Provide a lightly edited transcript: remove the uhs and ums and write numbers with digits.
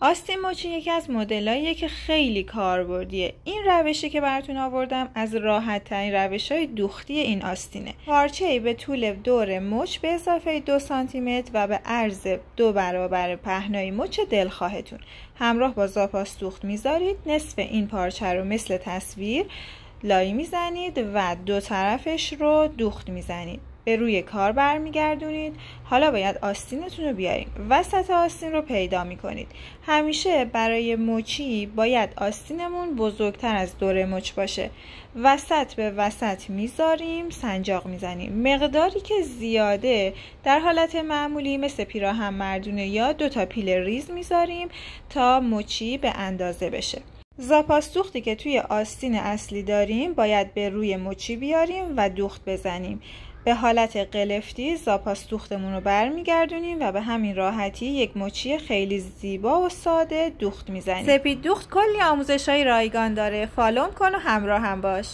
آستین مچی یکی از مدلاییه که خیلی کاربردیه. این روشی که براتون آوردم از راحت ترین روش‌های دوختی این آستینه. پارچه‌ای به طول دور مچ به اضافه 2 سانتی متر و به عرض 2 برابر پهنای مچ دلخواهتون همراه با زاپاس دوخت میذارید. نصف این پارچه رو مثل تصویر لای میزنید و 2 طرفش رو دوخت میزنید. به روی کار برمیگردونید. حالا باید آستینتون رو بیارین. وسط آستین رو پیدا میکنید. همیشه برای مچی باید آستینمون بزرگتر از دور مچ باشه. وسط به وسط میذاریم، سنجاق میزنیم. مقداری که زیاده در حالت معمولی مثل پیراهن مردونه یا 2 تا پیل ریز میذاریم تا مچی به اندازه بشه. زاپاس دوختی که توی آستین اصلی داریم باید به روی مچی بیاریم و دوخت بزنیم. به حالت قلفتی زاپاس دوختمون رو برمیگردونیم و به همین راحتی یک مچی خیلی زیبا و ساده دوخت میزنیم. سپید دوخت کلی آموزش‌های رایگان داره. فالوم کن و همراه هم باش.